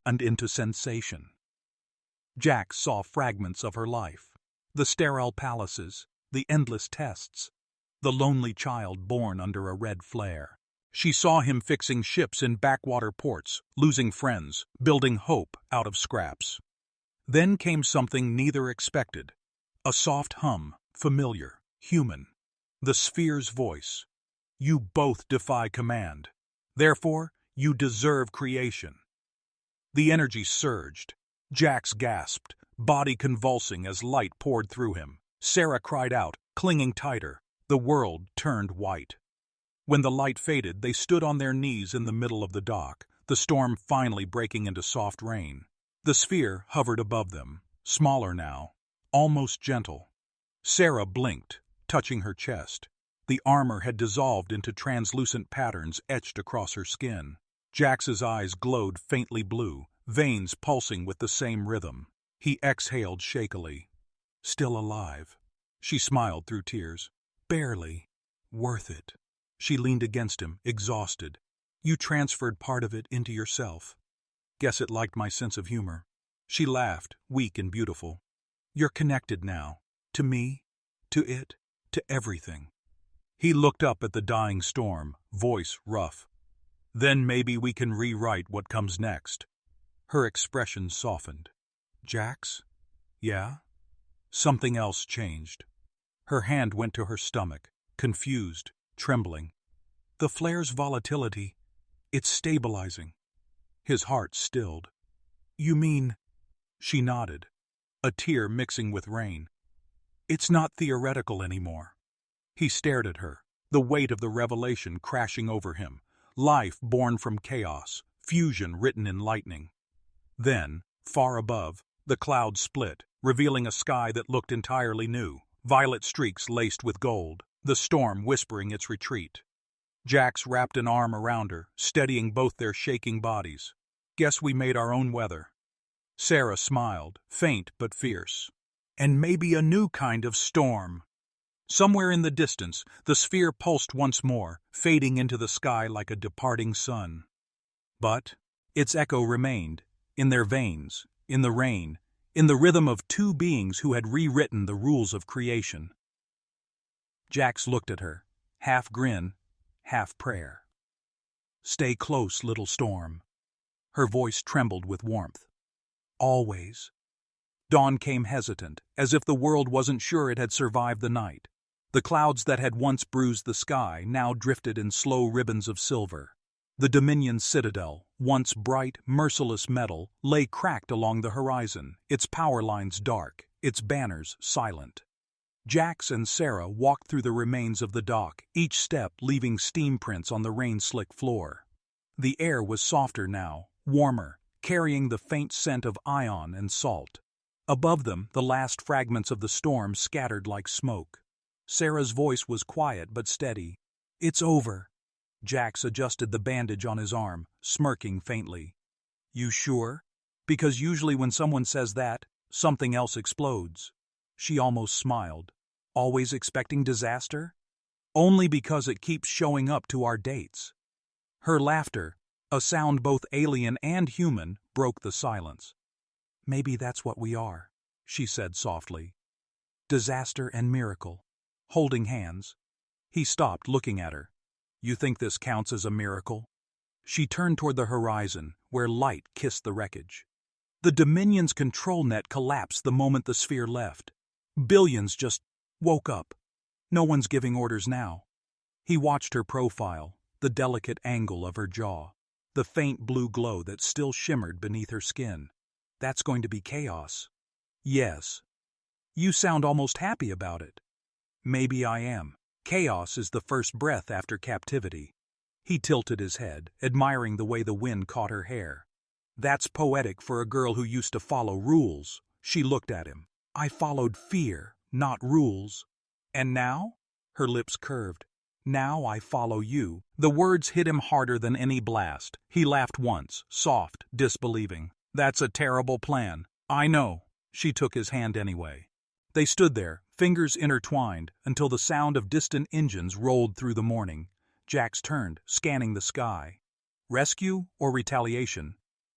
and into sensation. Jax saw fragments of her life. The sterile palaces, the endless tests, the lonely child born under a red flare. She saw him fixing ships in backwater ports, losing friends, building hope out of scraps. Then came something neither expected. A soft hum, familiar, human. The sphere's voice. "You both defy command. Therefore, you deserve creation." The energy surged. Jax gasped, body convulsing as light poured through him. Sarah cried out, clinging tighter. The world turned white. When the light faded, they stood on their knees in the middle of the dock, the storm finally breaking into soft rain. The sphere hovered above them, smaller now, almost gentle. Sarah blinked, touching her chest. The armor had dissolved into translucent patterns etched across her skin. Jax's eyes glowed faintly blue, veins pulsing with the same rhythm. He exhaled shakily. "Still alive." She smiled through tears. "Barely. Worth it." She leaned against him, exhausted. "You transferred part of it into yourself. Guess it liked my sense of humor." She laughed, weak and beautiful. "You're connected now. To me, to it, to everything." He looked up at the dying storm, voice rough. "Then maybe we can rewrite what comes next." Her expression softened. "Jax? Yeah?" Something else changed. Her hand went to her stomach, confused, trembling. "The flare's volatility, it's stabilizing." His heart stilled. "You mean—" She nodded, a tear mixing with rain. "It's not theoretical anymore." He stared at her, the weight of the revelation crashing over him. Life born from chaos, fusion written in lightning. Then, far above, the clouds split, revealing a sky that looked entirely new, violet streaks laced with gold, the storm whispering its retreat. Jax wrapped an arm around her, steadying both their shaking bodies. "Guess we made our own weather." Sarah smiled, faint but fierce. "And maybe a new kind of storm." Somewhere in the distance, the sphere pulsed once more, fading into the sky like a departing sun. But its echo remained, in their veins, in the rain, in the rhythm of two beings who had rewritten the rules of creation. Jax looked at her, half grin, half prayer. "Stay close, little storm." Her voice trembled with warmth. "Always." Dawn came hesitant, as if the world wasn't sure it had survived the night. The clouds that had once bruised the sky now drifted in slow ribbons of silver. The Dominion's citadel, once bright, merciless metal, lay cracked along the horizon, its power lines dark, its banners silent. Jax and Sarah walked through the remains of the dock, each step leaving steam prints on the rain-slick floor. The air was softer now, warmer, carrying the faint scent of ion and salt. Above them, the last fragments of the storm scattered like smoke. Sarah's voice was quiet but steady. "It's over." Jax adjusted the bandage on his arm, smirking faintly. "You sure? Because usually when someone says that, something else explodes." She almost smiled. "Always expecting disaster?" "Only because it keeps showing up to our dates." Her laughter, a sound both alien and human, broke the silence. "Maybe that's what we are," she said softly. "Disaster and miracle. Holding hands." He stopped, looking at her. "You think this counts as a miracle?" She turned toward the horizon, where light kissed the wreckage. The Dominion's control net collapsed the moment the sphere left. Billions just woke up. No one's giving orders now. He watched her profile, the delicate angle of her jaw, the faint blue glow that still shimmered beneath her skin. "That's going to be chaos." "Yes." "You sound almost happy about it." "Maybe I am. Chaos is the first breath after captivity." He tilted his head, admiring the way the wind caught her hair. "That's poetic for a girl who used to follow rules." She looked at him. "I followed fear, not rules." "And now?" Her lips curved. "Now I follow you." The words hit him harder than any blast. He laughed once, soft, disbelieving. That's a terrible plan. I know. She took his hand anyway. They stood there, fingers intertwined, until the sound of distant engines rolled through the morning. Jax turned, scanning the sky. Rescue or retaliation?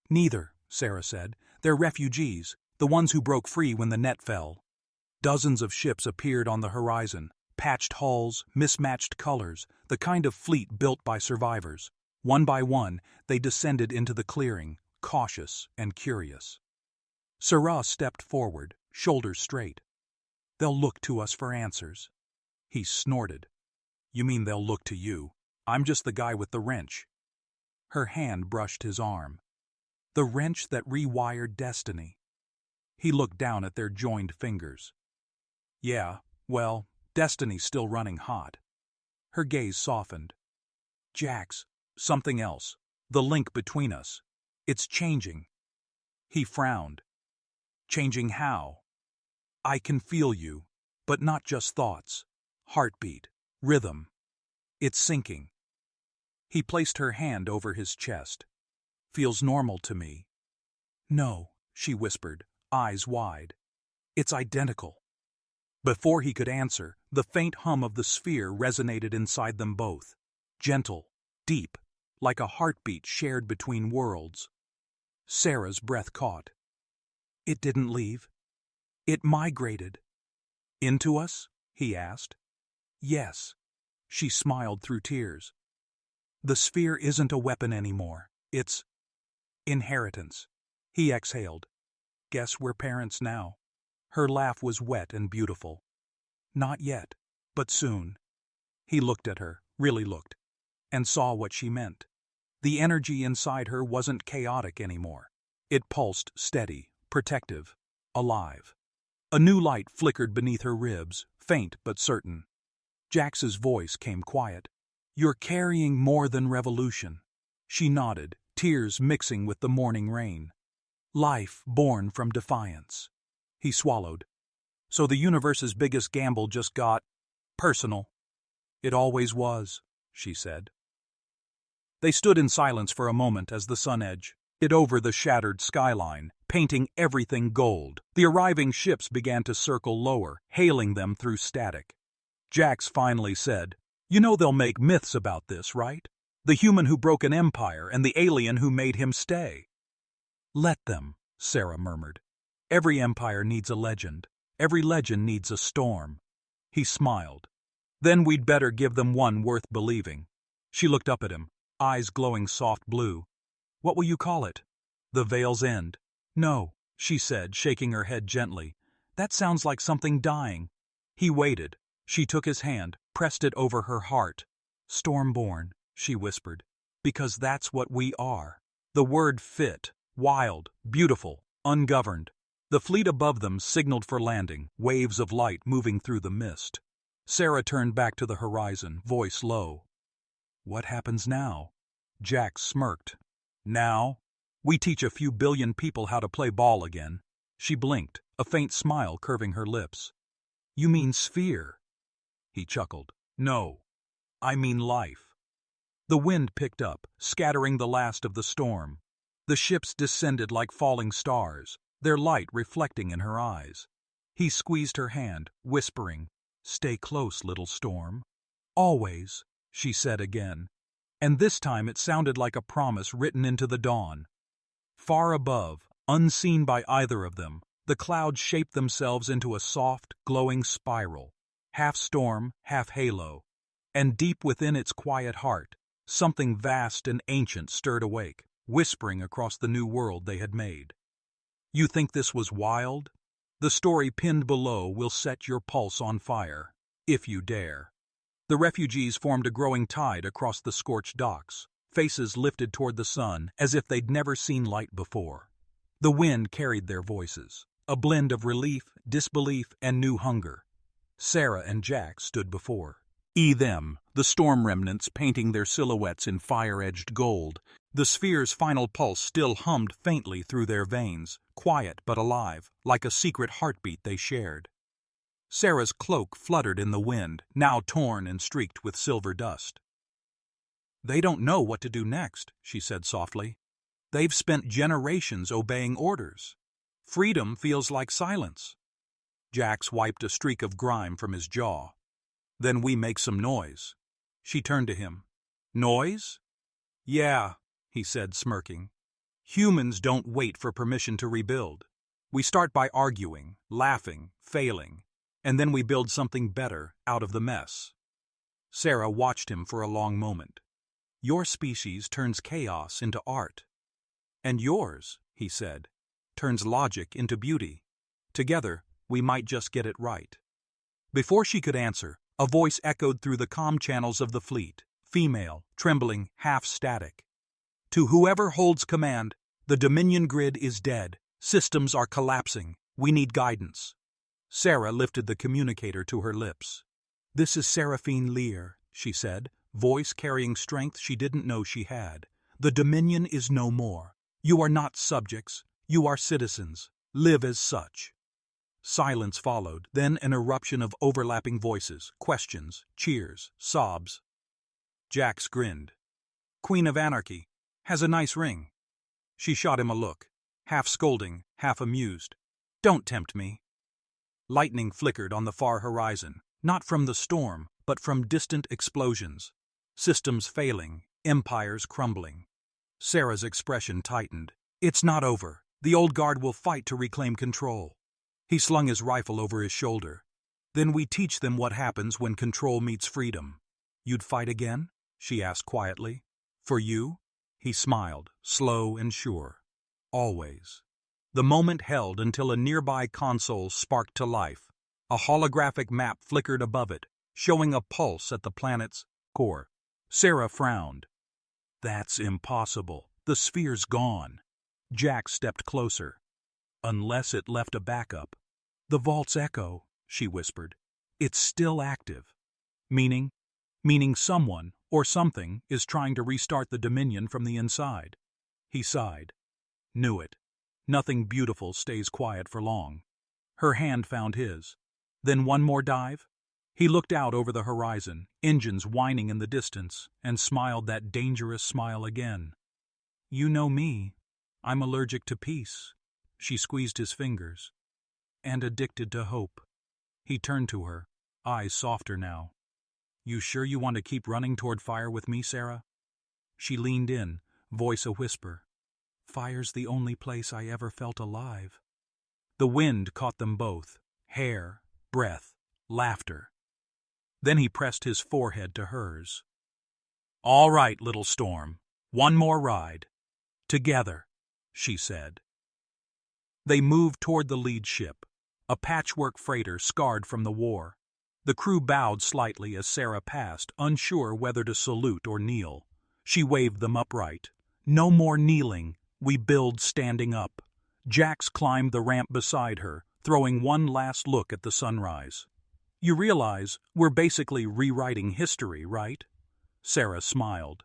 Neither, Sarah said. They're refugees, the ones who broke free when the net fell. Dozens of ships appeared on the horizon, patched hulls, mismatched colors, the kind of fleet built by survivors. One by one, they descended into the clearing, cautious and curious. Sarah stepped forward, shoulders straight. They'll look to us for answers. He snorted. You mean they'll look to you? I'm just the guy with the wrench. Her hand brushed his arm. The wrench that rewired destiny. He looked down at their joined fingers. Yeah, well, destiny's still running hot. Her gaze softened. Jax, something else. The link between us. It's changing. He frowned. Changing how? I can feel you, but not just thoughts. Heartbeat, rhythm. It's sinking. He placed her hand over his chest. Feels normal to me. No, she whispered, eyes wide. It's identical. Before he could answer, the faint hum of the sphere resonated inside them both. Gentle, deep, like a heartbeat shared between worlds. Sarah's breath caught. It didn't leave. It migrated. Into us? He asked. Yes. She smiled through tears. The sphere isn't a weapon anymore. It's inheritance. He exhaled. Guess we're parents now. Her laugh was wet and beautiful. Not yet, but soon. He looked at her, really looked, and saw what she meant. The energy inside her wasn't chaotic anymore. It pulsed steady, protective, alive. A new light flickered beneath her ribs, faint but certain. Jax's voice came quiet. You're carrying more than revolution. She nodded, tears mixing with the morning rain. Life born from defiance. He swallowed. So the universe's biggest gamble just got personal. It always was, she said. They stood in silence for a moment as the sun edged over the shattered skyline, painting everything gold. The arriving ships began to circle lower, hailing them through static. Jax finally said, You know they'll make myths about this, right? The human who broke an empire and the alien who made him stay. Let them, Sarah murmured. Every empire needs a legend. Every legend needs a storm. He smiled. Then we'd better give them one worth believing. She looked up at him, eyes glowing soft blue. What will you call it? The Veil's End. No, she said, shaking her head gently. That sounds like something dying. He waited. She took his hand, pressed it over her heart. Stormborn, she whispered. Because that's what we are. The word fit. Wild, beautiful, ungoverned. The fleet above them signaled for landing, waves of light moving through the mist. Sarah turned back to the horizon, voice low. What happens now? Jax smirked. Now? We teach a few billion people how to play ball again. She blinked, a faint smile curving her lips. You mean sphere? He chuckled. No, I mean life. The wind picked up, scattering the last of the storm. The ships descended like falling stars, their light reflecting in her eyes. He squeezed her hand, whispering, Stay close, little storm. Always, she said again. And this time it sounded like a promise written into the dawn. Far above, unseen by either of them, the clouds shaped themselves into a soft, glowing spiral, half storm, half halo. And deep within its quiet heart, something vast and ancient stirred awake, whispering across the new world they had made. You think this was wild? The story pinned below will set your pulse on fire, if you dare. The refugees formed a growing tide across the scorched docks, faces lifted toward the sun as if they'd never seen light before. The wind carried their voices, a blend of relief, disbelief, and new hunger. Sarah and Jax stood before. Them, the storm remnants painting their silhouettes in fire-edged gold. The sphere's final pulse still hummed faintly through their veins, quiet but alive, like a secret heartbeat they shared. Sarah's cloak fluttered in the wind, now torn and streaked with silver dust. They don't know what to do next, she said softly. They've spent generations obeying orders. Freedom feels like silence. Jax wiped a streak of grime from his jaw. Then we make some noise. She turned to him. Noise? Yeah, he said, smirking. Humans don't wait for permission to rebuild. We start by arguing, laughing, failing, and then we build something better out of the mess. Sarah watched him for a long moment. Your species turns chaos into art. And yours, he said, turns logic into beauty. Together, we might just get it right. Before she could answer, a voice echoed through the comm channels of the fleet, female, trembling, half static. To whoever holds command, the Dominion grid is dead. Systems are collapsing. We need guidance. Sarah lifted the communicator to her lips. This is Seraphine Lear, she said, voice carrying strength she didn't know she had. The Dominion is no more. You are not subjects. You are citizens. Live as such. Silence followed, then an eruption of overlapping voices, questions, cheers, sobs. Jax grinned. Queen of Anarchy. Has a nice ring. She shot him a look, half scolding, half amused. Don't tempt me. Lightning flickered on the far horizon, not from the storm, but from distant explosions. Systems failing, empires crumbling. Sarah's expression tightened. It's not over. The old guard will fight to reclaim control. He slung his rifle over his shoulder. Then we teach them what happens when control meets freedom. You'd fight again? She asked quietly. For you? He smiled, slow and sure. Always. The moment held until a nearby console sparked to life. A holographic map flickered above it, showing a pulse at the planet's core. Sarah frowned. That's impossible. The sphere's gone. Jax stepped closer. Unless it left a backup. The vault's echo, she whispered. It's still active. Meaning someone, or something, is trying to restart the Dominion from the inside. He sighed. Knew it. Nothing beautiful stays quiet for long. Her hand found his. Then one more dive? He looked out over the horizon, engines whining in the distance, and smiled that dangerous smile again. You know me. I'm allergic to peace. She squeezed his fingers. And addicted to hope. He turned to her, eyes softer now. You sure you want to keep running toward fire with me, Sarah? She leaned in, voice a whisper. Fire's the only place I ever felt alive. The wind caught them both, hair, breath, laughter. Then he pressed his forehead to hers. All right, little storm, one more ride. Together, she said. They moved toward the lead ship, a patchwork freighter scarred from the war. The crew bowed slightly as Sarah passed, unsure whether to salute or kneel. She waved them upright. No more kneeling, we build standing up. Jax climbed the ramp beside her, throwing one last look at the sunrise. You realize we're basically rewriting history, right? Sarah smiled.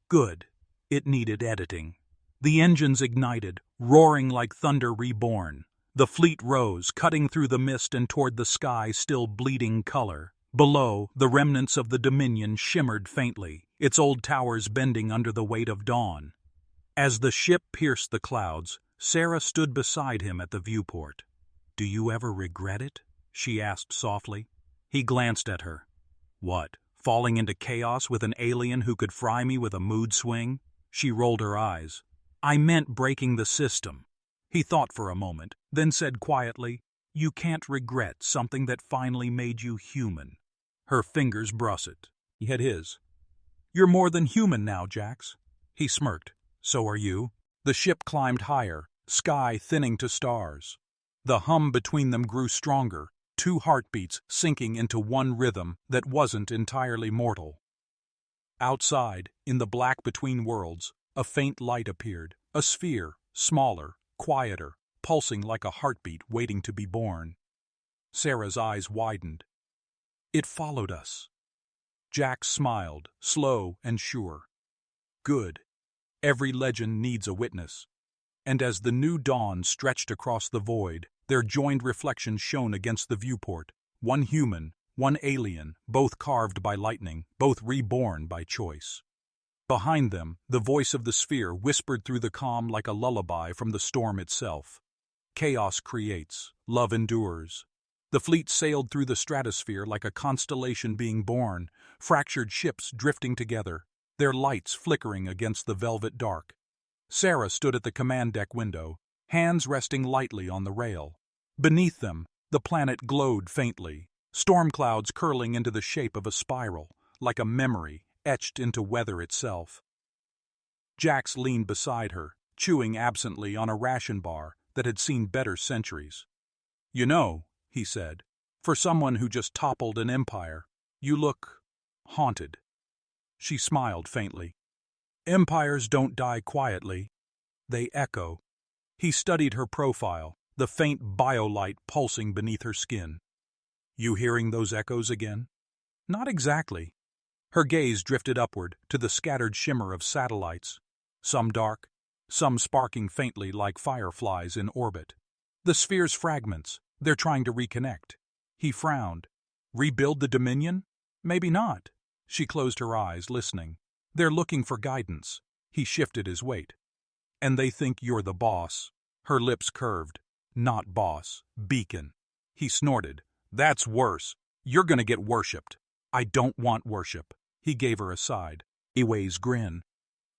Good. It needed editing. The engines ignited, roaring like thunder reborn. The fleet rose, cutting through the mist and toward the sky still bleeding color. Below, the remnants of the Dominion shimmered faintly, its old towers bending under the weight of dawn. As the ship pierced the clouds, Sarah stood beside him at the viewport. Do you ever regret it? She asked softly. He glanced at her. What, falling into chaos with an alien who could fry me with a mood swing? She rolled her eyes. I meant breaking the system. He thought for a moment, then said quietly, You can't regret something that finally made you human. Her fingers brushed. He had his. You're more than human now, Jax. He smirked. So are you. The ship climbed higher, sky thinning to stars. The hum between them grew stronger, two heartbeats sinking into one rhythm that wasn't entirely mortal. Outside, in the black between worlds, a faint light appeared, a sphere, smaller, quieter, pulsing like a heartbeat waiting to be born. Sarah's eyes widened. It followed us. Jax smiled, slow and sure. Good. Every legend needs a witness. And as the new dawn stretched across the void, their joined reflections shone against the viewport. One human, one alien, both carved by lightning, both reborn by choice. Behind them, the voice of the sphere whispered through the calm like a lullaby from the storm itself. Chaos creates, love endures. The fleet sailed through the stratosphere like a constellation being born, fractured ships drifting together, their lights flickering against the velvet dark. Sarah stood at the command deck window, hands resting lightly on the rail. Beneath them, the planet glowed faintly, storm clouds curling into the shape of a spiral, like a memory etched into weather itself. Jax leaned beside her, chewing absently on a ration bar that had seen better centuries. "You know," he said, "for someone who just toppled an empire, you look haunted." She smiled faintly. "Empires don't die quietly. They echo." He studied her profile, the faint biolight pulsing beneath her skin. "You hearing those echoes again?" "Not exactly." Her gaze drifted upward to the scattered shimmer of satellites, some dark, some sparking faintly like fireflies in orbit. The sphere's fragments, they're trying to reconnect. He frowned. "Rebuild the Dominion? Maybe not." She closed her eyes, listening. "They're looking for guidance." He shifted his weight. "And they think you're the boss." Her lips curved. "Not boss, beacon." He snorted. "That's worse. You're gonna get worshipped." "I don't want worship." He gave her a side. Iwei's grin.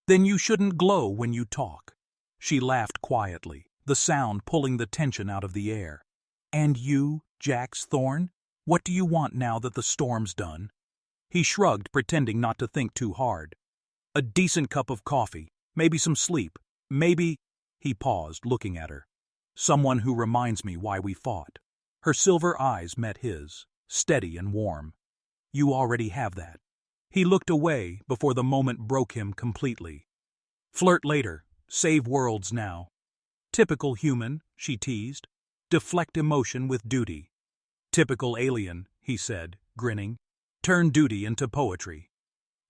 "Then you shouldn't glow when you talk." She laughed quietly, the sound pulling the tension out of the air. "And you, Jax Thorne? What do you want now that the storm's done?" He shrugged, pretending not to think too hard. "A decent cup of coffee, maybe some sleep, maybe—" He paused, looking at her. "Someone who reminds me why we fought." Her silver eyes met his, steady and warm. "You already have that." He looked away before the moment broke him completely. "Flirt later, save worlds now." "Typical human," she teased. "Deflect emotion with duty." "Typical alien," he said, grinning. "Turn duty into poetry."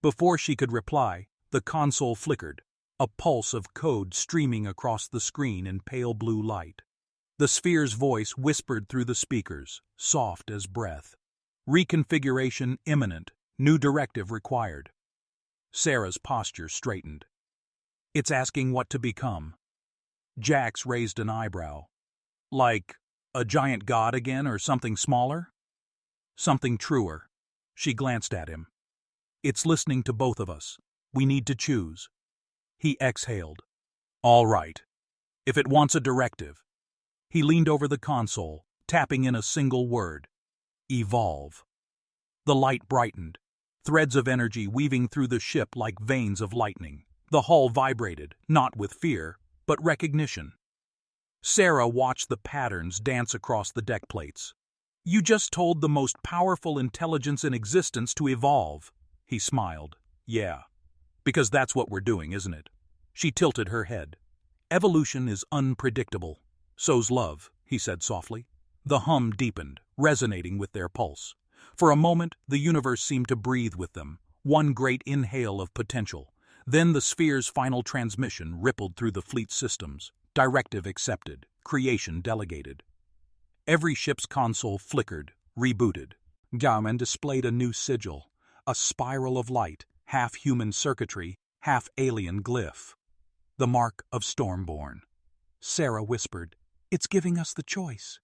Before she could reply, the console flickered, a pulse of code streaming across the screen in pale blue light. The sphere's voice whispered through the speakers, soft as breath. "Reconfiguration imminent. New directive required." Sarah's posture straightened. "It's asking what to become." Jax raised an eyebrow. "Like a giant god again or something smaller?" "Something truer." She glanced at him. "It's listening to both of us. We need to choose." He exhaled. "All right. If it wants a directive." He leaned over the console, tapping in a single word. "Evolve." The light brightened, threads of energy weaving through the ship like veins of lightning. The hull vibrated, not with fear, but recognition. Sarah watched the patterns dance across the deck plates. "You just told the most powerful intelligence in existence to evolve." He smiled. "Yeah. Because that's what we're doing, isn't it?" She tilted her head. "Evolution is unpredictable. So's love," he said softly. The hum deepened, resonating with their pulse. For a moment, the universe seemed to breathe with them, one great inhale of potential. Then the sphere's final transmission rippled through the fleet systems. Directive accepted, creation delegated. Every ship's console flickered, rebooted. Gauman displayed a new sigil, a spiral of light, half human circuitry, half alien glyph. The mark of Stormborn. Sarah whispered, "It's giving us the choice."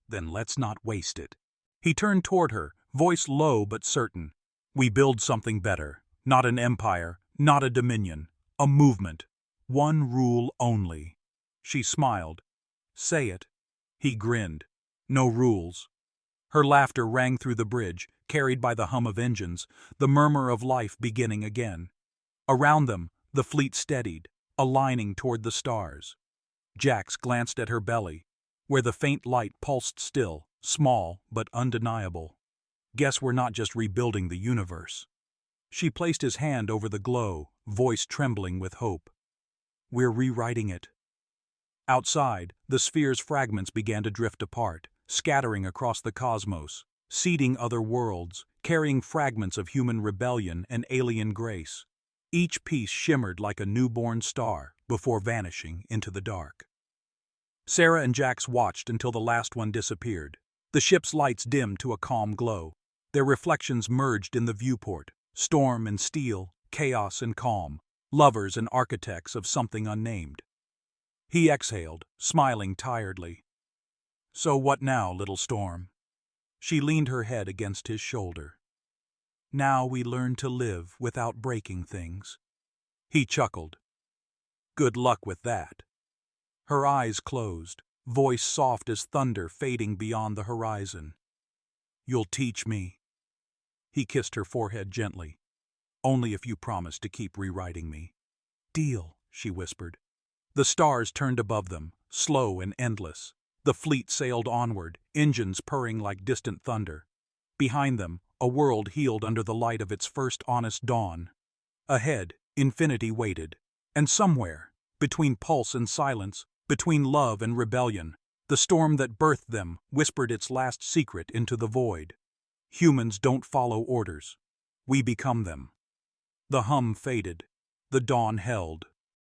"Then let's not waste it." He turned toward her, voice low but certain. "We build something better. Not an empire, not a dominion. A movement. One rule only." She smiled. "Say it." He grinned. "No rules." Her laughter rang through the bridge, carried by the hum of engines, the murmur of life beginning again. Around them, the fleet steadied, aligning toward the stars. Jax glanced at her belly, where the faint light pulsed still, small but undeniable. "Guess we're not just rebuilding the universe." She placed his hand over the glow, voice trembling with hope. "We're rewriting it." Outside, the sphere's fragments began to drift apart, scattering across the cosmos, seeding other worlds, carrying fragments of human rebellion and alien grace. Each piece shimmered like a newborn star before vanishing into the dark. Sarah and Jax watched until the last one disappeared. The ship's lights dimmed to a calm glow. Their reflections merged in the viewport, storm and steel, chaos and calm. lovers and architects of something unnamed. He exhaled, smiling tiredly. So what now, little storm? She leaned her head against his shoulder. Now we learn to live without breaking things. He chuckled. Good luck with that. Her eyes closed, voice soft as thunder fading beyond the horizon. You'll teach me. He kissed her forehead gently. Only if you promise to keep rewriting me. Deal, she whispered. The stars turned above them, slow and endless. The fleet sailed onward, engines purring like distant thunder. Behind them, a world healed under the light of its first honest dawn. Ahead, infinity waited. And somewhere, between pulse and silence, between love and rebellion, the storm that birthed them whispered its last secret into the void. Humans don't follow orders. We become them. The hum faded. The dawn held.